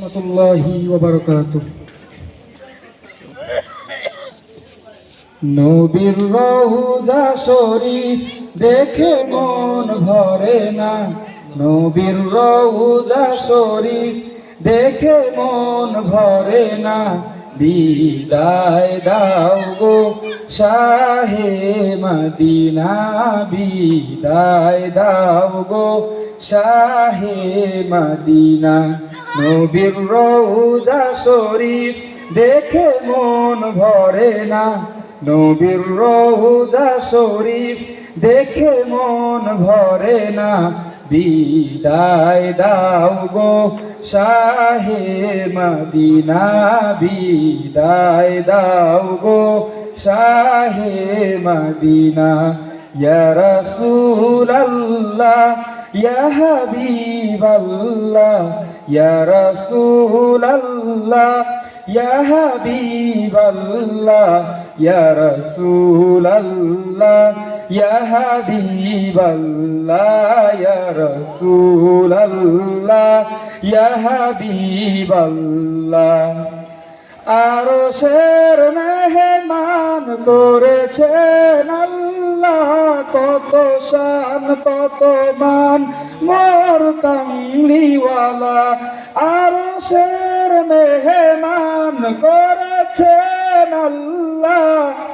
রহমতুল্লাহি ওয়া বারাকাতুহু। নবীর রওজা শরীফ দেখে মন ভরে না, নবীর রওজা শরীফ দেখে মন ভরে না। বিদায় দাও গো শাহে মদিনা, বিদায় দাও গো শাহে মদিনা। নবীর রওজা শরীফ দেখে মন ভরে না, নবীর রওজা শরীফ দেখে মন ভরে না। বিদায় দাও গো শাহে মদিনা, বিদায় দাও গো শাহে মদিনা। ইয়া রাসূলাল্লাহ ইয়া হাবিবাল্লাহ, ইয়া রাসূলাল্লাহ ইয়া হাবিবাল্লাহ, ইয়া রাসূলাল্লাহ ইয়া হাবিবাল্লাহ, ইয়া রাসূলাল্লাহ ইয়া হাবিবাল্লাহ। আরশের মেহমান করেছেন আল্লাহ, কত শান কত মান মোর কামলিওয়ালা। আরশের মেহমান করেছেন আল্লাহ,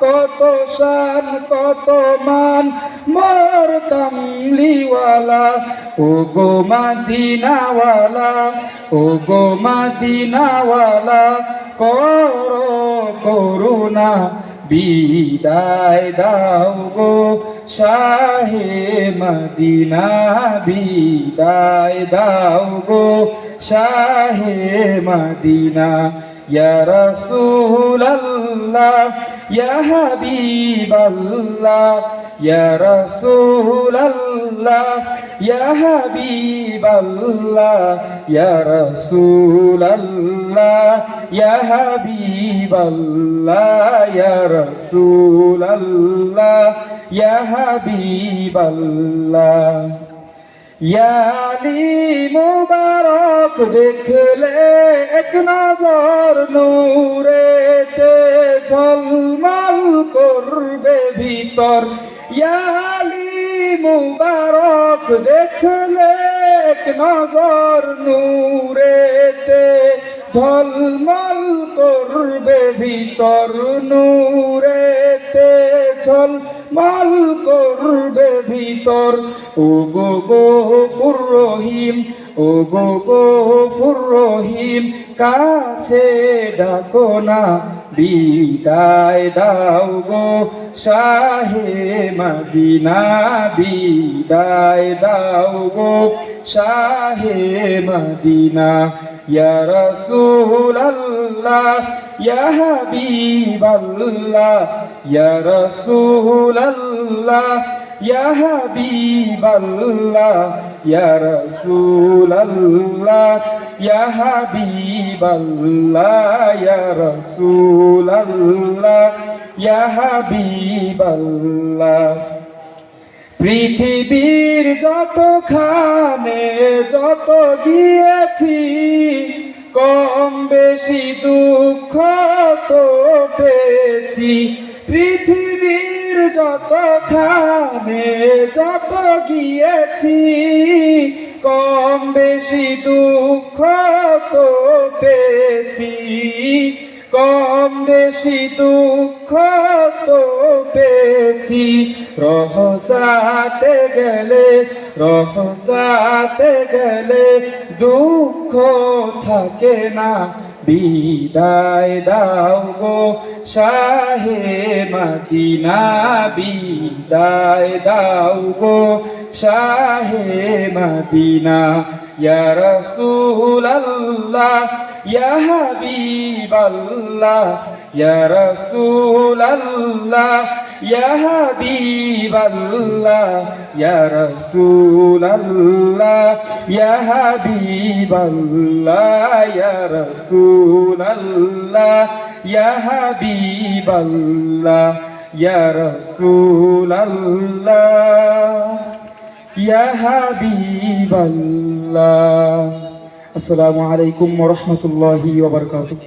কত শান কত মান মোর কামলিওয়ালা। ও গো মদিনাওয়ালা, ও গো মদিনাওয়ালা, করো করুণা। বিদায় দাও গো শাহে মদিনা, বিদায় দাও গো শাহে মদিনা। ইয়া রাসূলাল্লাহ ইয়া হাবিবাল্লাহ, ইয়া রাসূলাল্লাহ ইয়া হাবিবাল্লাহ, ইয়া রাসূলাল্লাহ ইয়া হাবিবাল্লাহ, ইয়া রাসূলাল্লাহ ইয়া হাবিবাল্লাহ। ইয়া আলী মুবারক দেখলে এক নজর নূরেতে ঝলমল করবে ভিতর। ইয়া আলী মুবারক দেখলে এক নজর নূরেতে ঝলমল করবে ভিতর, নূরেতে ঝলমল করবে ভিতর। ও গো গফুর রহিম, ও গো গফুর রহিম, কাছে ডাকো না। বিদায় দাও গো শাহে মদিনা, বিদায় দাও গো শাহে মদিনা। ইয়া রাসূলাল্লাহ ইয়া হাবিবাল্লাহ, ইয়া রাসূলাল্লাহ ইয়া হাবিবাল্লাহ, ইয়া রাসূলাল্লাহ ইয়া হাবিবাল্লাহ, ইয়া রাসূলাল্লাহ ইয়া হাবিবাল্লাহ। পৃথিবীর যতখানে যত গিয়েছি, কম বেশি দুঃখ তো পেয়েছি। পৃথিবীর যতখানে যত গিয়েছি, কম বেশি দুঃখ তো পেয়েছি, কম বেশি দুঃখ তো পেয়েছি। রহসাতে গেলে, রহসাতে গেলে দুঃখ থাকে না। বিদায় দাও গো শাহে মদিনা, বিদায় দাও গো শাহে মদিনা। ইয়া রাসূলাল্লাহ ইয়া হাবিবাল্লাহ, ইয়া রাসূলাল্লাহ ইয়া হাবিবাল্লাহ, ইয়া রাসূলাল্লাহ ইয়া হাবিবাল্লাহ, ইয়া রাসূলাল্লাহ ইয়া হাবিবাল্লাহ, ইয়া রাসূলাল্লাহ ইয়া হাবিবাল্লাহ। আসসালামু আলাইকুম ওয়া রাহমাতুল্লাহি ওয়া বারাকাতুহু।